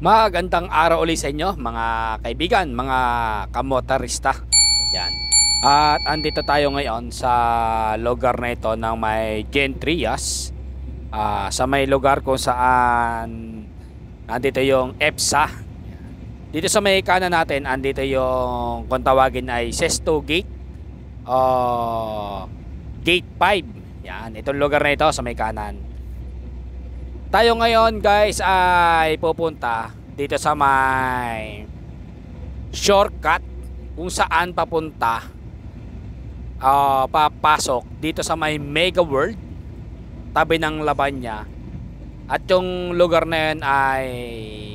Magandang araw ulit sa inyo mga kaibigan, mga kamotorista. Yan. At andito tayo ngayon sa lugar na ito ng may Gentrias. Sa may lugar kung saan andito yung EPSA. Dito sa may kanan natin, andito yung kung tawagin ay Sesto Gate o Gate 5. Yan, itong lugar na ito sa may kanan. Tayo ngayon guys ay pupunta dito sa may shortcut kung saan papasok dito sa may Mega World, tabi ng Labanya. At yung lugar na yun ay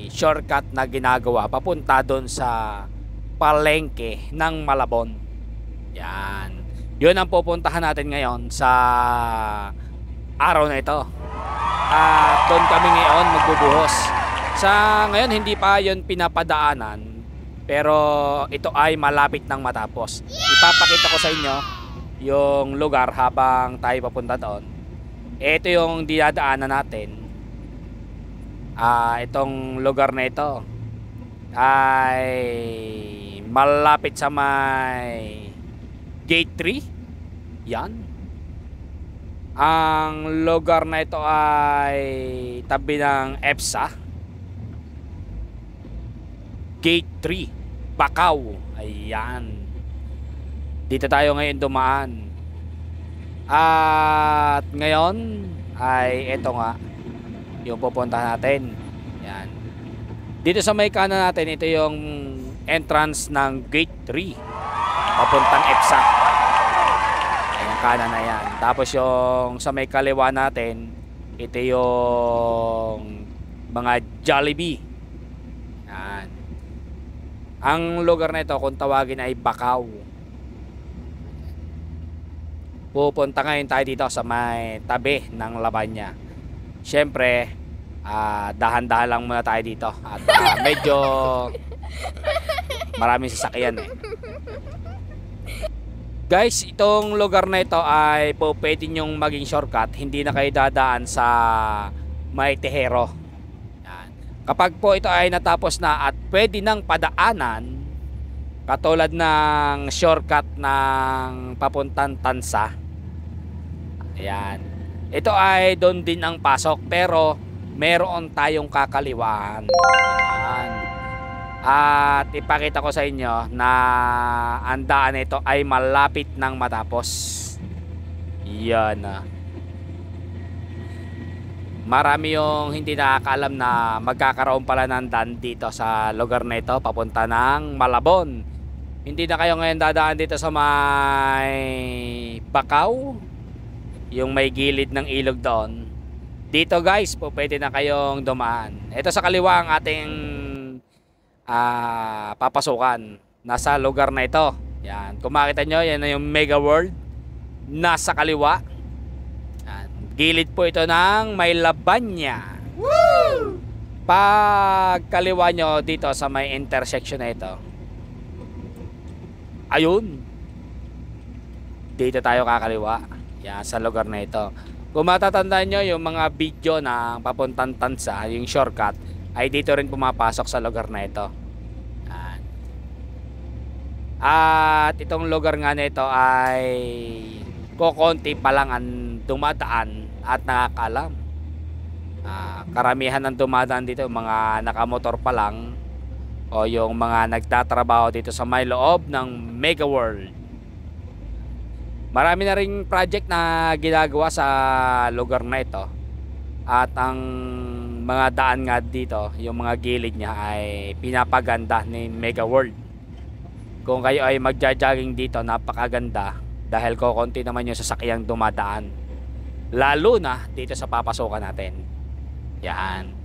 shortcut na ginagawa papunta doon sa palengke ng Malabon. Yan, yun ang pupuntahan natin ngayon sa araw na ito. At doon kami ngayon magbubuhos. Sa ngayon hindi pa yon pinapadaanan, pero ito ay malapit nang matapos. Ipapakita ko sa inyo yung lugar habang tayo papunta doon. Ito yung dinadaanan natin. Itong lugar na ito ay malapit sa may Gate 3. Yan. Ang lugar na ito ay tabi ng EPSA Gate 3 Bacau. Ayan, dito tayo ngayon dumaan. At ngayon ay ito nga yung pupuntahan natin. Yan. Dito sa may kanan natin, ito yung entrance ng Gate 3 papuntang EPSA. Kanan na yan. Tapos yung sa may kaliwa natin, ito yung mga Jollibee. Yan. Ang lugar na ito kung tawagin ay Bacau. Pupunta ngayon tayo dito sa may tabi ng Labanya. Siyempre dahan-dahan lang muna tayo dito. At medyo maraming sasakyan eh. Guys, itong lugar na ito ay po pwede nyong maging shortcut. Hindi na kayo dadaan sa may Tejero. Yan. Kapag po ito ay natapos na at pwede nang padaanan, katulad ng shortcut ng papuntang Tansa, ayan, ito ay doon din ang pasok, pero meron tayong kakaliwaan. Ayan. At ipakita ko sa inyo na ang daan nito ay malapit nang matapos. Yan. Marami yung hindi nakakaalam na magkakaroon pala ng daan dito sa lugar na ito papunta ng Malabon. Hindi na kayo ngayon dadaan dito sa may Bacau, yung may gilid ng ilog doon. Dito guys po pwede na kayong dumaan. Ito sa kaliwa ang ating papasukan. Nasa lugar na ito. Yan. Kung makita nyo, yan na yung Mega World. Nasa kaliwa. Yan. Gilid po ito ng may Labanya. Woo! Pag kaliwa nyo dito sa may intersection na ito, ayun, dito tayo kakaliwa. Yan, sa lugar na ito. Kung matatandaan nyo yung mga video na papuntang Tansa, yung shortcut, ay dito rin pumapasok sa lugar na ito. At itong lugar nga nito ay kokonti pa lang ang dumadaan at nakakaalam. Karamihan ng dumadaan dito mga nakamotor pa lang o yung mga nagtatrabaho dito sa may loob ng Mega World. Marami na ring project na ginagawa sa lugar na ito. At ang mga daan nga dito, yung mga gilid niya ay pinapaganda ni Mega World. Kung kayo ay magja-jogging dito, napakaganda dahil kokonti naman yung sasakyang dumadaan. Lalo na dito sa papasukan natin. Yan.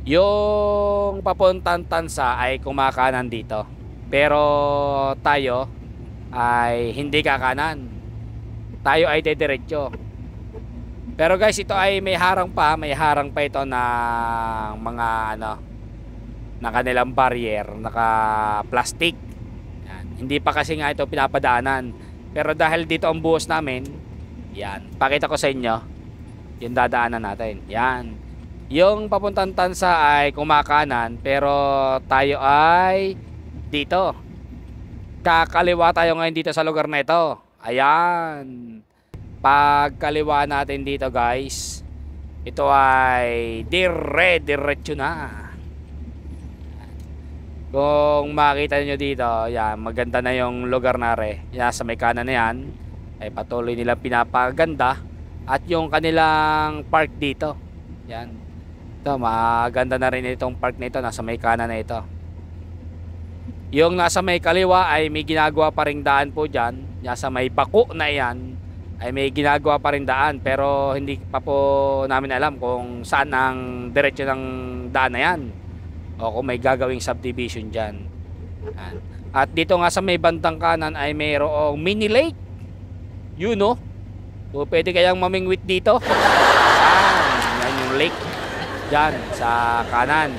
Yung papuntang Tansa ay kumakanan dito. Pero tayo ay hindi kakanan. Tayo ay dediretso. Pero guys, ito ay may harang pa ito ng mga na kanilang barrier, naka-plastic. Yan. Hindi pa kasi nga ito pinapadaanan. Pero dahil dito ang buhos namin, yan, pakita ko sa inyo yung dadaanan natin. Yan. Yung papuntang Tansa ay kumakanan, pero tayo ay dito. Kakaliwa tayo ngayon dito sa lugar na ito. Ayan. Pagkaliwa natin dito guys, ito ay diretso na. Kung makita nyo dito, yan, maganda na yung lugar na re. Yan, sa may kanan na yan ay patuloy nilang pinapaganda. At yung kanilang park dito, yan, ito, maganda na rin itong park na ito. Nasa may kanan na ito. Yung nasa may kaliwa ay may ginagawa pa ring daan po dyan. Nasa may bako na yan ay may ginagawa pa rin daan. Pero hindi pa po namin alam kung saan ang diretso ng daan na yan, o kung may gagawing subdivision dyan. Yan. At dito nga sa may bandang kanan ay mayroong mini lake. Yun no. So, pwede kayang mamingwit dito. Yan yung lake dyan sa kanan.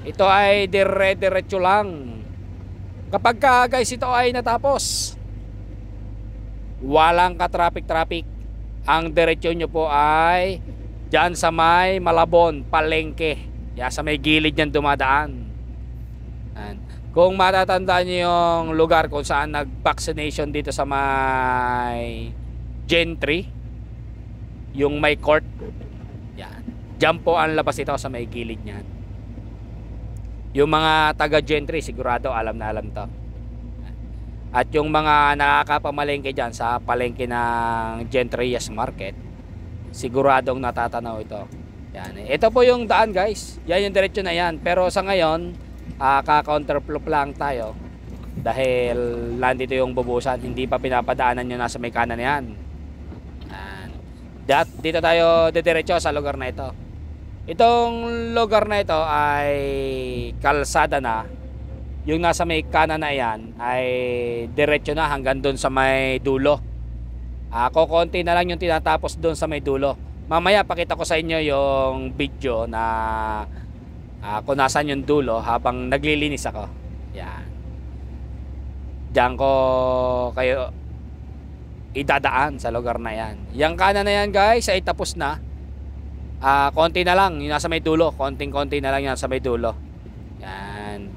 Ito ay diretso lang. Kapag ka guys ito ay natapos, walang ka-traffic. Ang diretso nyo po ay dyan sa may Malabon, Palengke. Yan, sa may gilid nyan dumadaan. Yan. Kung matatandaan nyo yung lugar kung saan nag-vaccination dito sa may Gentry, yung may court, yan, dyan po ang labas ito sa may gilid nyan. Yung mga taga Gentry sigurado alam na alam to. At yung mga nakakapamalengke dyan sa palengke ng Gentrias Market, siguradong natatanaw ito. Yan. Ito po yung daan guys. Yan yung diretso na yan. Pero sa ngayon, ka-counterflow lang tayo. Dahil nandito yung bubusan. Hindi pa pinapadaanan yung nasa may kanan na yan. Dito tayo didiretso sa lugar na ito. Itong lugar na ito ay kalsada na. Yung nasa may kanan na yan ay diretso na hanggang doon sa may dulo. Konti na lang yung tinatapos doon sa may dulo. Mamaya pakita ko sa inyo yung video na kung nasan yung dulo habang naglilinis ako. Yan. Diyan ko kayo idadaan sa lugar na yan. Yung kanan na yan guys ay tapos na. Konti na lang yung nasa may dulo. Konting-konti na lang yung nasa may dulo. Yan.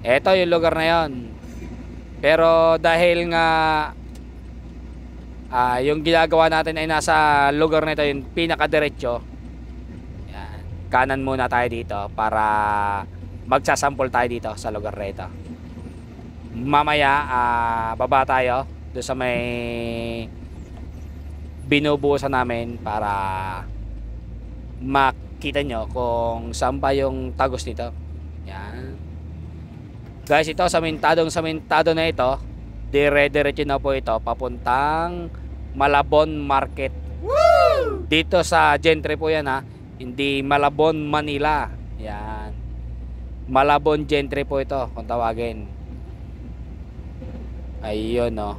Ito yung lugar na yon. Pero dahil nga yung ginagawa natin ay nasa lugar na ito, yung pinakadiretso, yan, kanan muna tayo dito para magsasample tayo dito sa lugar na ito. Mamaya baba tayo doon sa may binubuhusan namin para makita nyo kung saan ba yung tagos nito. Yan guys, ito samentado na ito. Dire-diretso na po ito papuntang Malabon Market. Woo! Dito sa Gentry po yan ha. Hindi Malabon, Manila. Yan. Malabon Gentry po ito kung tawagin. Ayun no.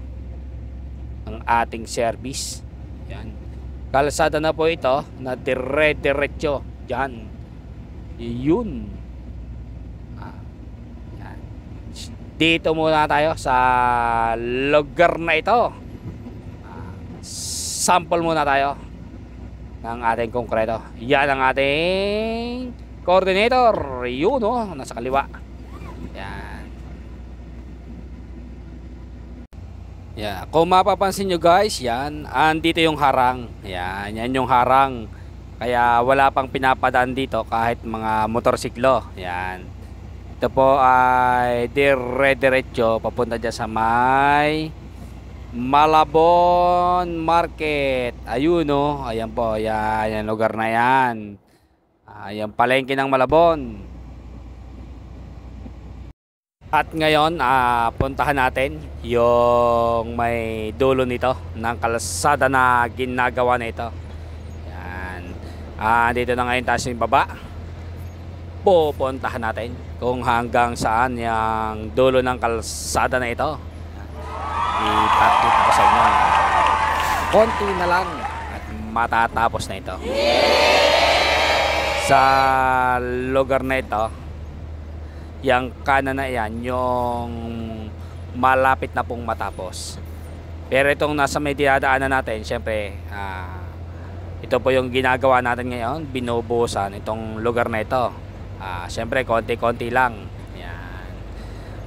Ang ating service. Yan. Kalsada na po ito na dire-diretso. Yan. Yun. Dito muna tayo sa lugar na ito. Sample muna tayo ng ating konkreto. Yan ang ating coordinator. Yun o, nasa kaliwa. Yan. Yan. Kung mapapansin nyo guys, yan, andito yung harang. Yan, yan yung harang. Kaya wala pang pinapadaan dito kahit mga motorsiklo. Yan. Ito po ay dire-diretso papunta dyan sa may Malabon Market. Ayun no. Ayan po. Ayan yung lugar na yan. Ayan palengke ng Malabon. At ngayon puntahan natin yung may dulo nito ng kalsada na ginagawa na ito. Yan. Dito na ngayon tayo sa baba. Pupuntahan natin kung hanggang saan yung dulo ng kalsada na ito. Ipakita ko sa inyo. Konti na lang at matatapos na ito. Sa lugar na ito, yung kanan na yan, yung malapit na pong matapos. Pero itong nasa may dinadaanan natin, syempre, ito po yung ginagawa natin ngayon, binubuhusan itong lugar na ito. Siyempre konti-konti lang. Yan.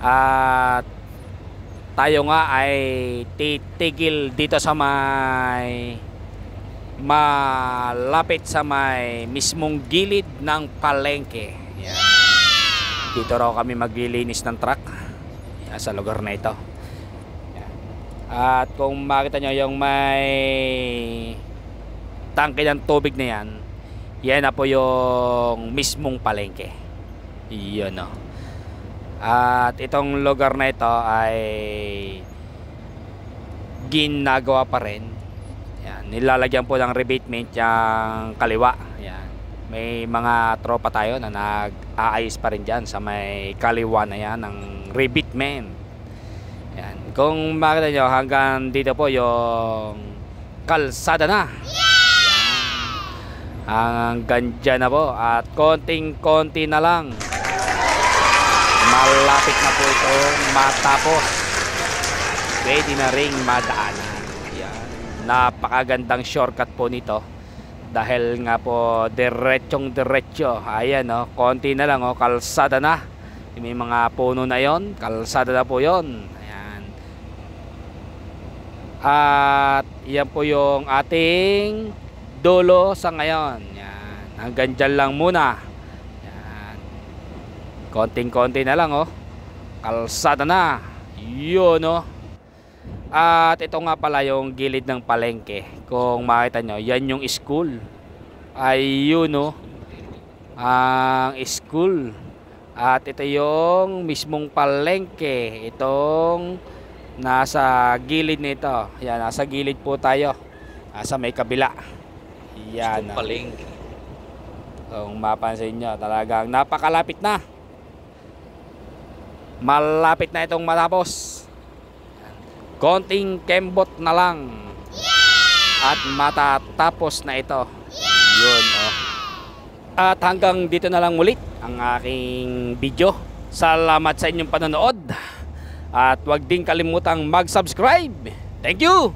At tayo nga ay titigil dito sa may malapit sa may mismong gilid ng palengke. Yan. Dito raw kami maglilinis ng truck sa lugar na ito. Yan. At kung makita nyo yung may tangke ng tubig na yan, yan na po yung mismong palengke. Yun o. At itong lugar na ito ay ginagawa pa rin. Yan, nilalagyan po ng rebatement yung kaliwa. Yan. May mga tropa tayo na nag-aayos pa rin dyan sa may kaliwa na yan ng rebatement. Yan. Kung makita nyo, hanggang dito po yung kalsada na. Hanggang dyan na po. At konting-konti na lang, malapit na po ito matapos. Pwede na ring madaanan. Yan. Napakagandang shortcut po nito. Dahil nga po diretsong diretso. Ayan o, konti na lang o, kalsada na. May mga puno na yon, kalsada na po yon. Ayan. At yan po yung ating dulo sa ngayon. Yan. Hanggang dyan lang muna. Yan. Konting-konti na lang oh. Kalsada na. Yun oh. At ito nga pala yung gilid ng palengke. Kung makita nyo, yan yung school. Ayun oh. Ang school. At ito yung mismong palengke. Itong nasa gilid nito. Yan, nasa gilid po tayo. Sa may kabila. Yan. Palengke. Kung mapansin nyo, talagang napakalapit na. Malapit na itong matapos. Konting kembot na lang. At matatapos na ito. Yun, oh. At hanggang dito na lang ulit ang aking video. Salamat sa inyong panonood. At huwag din kalimutang mag-subscribe. Thank you!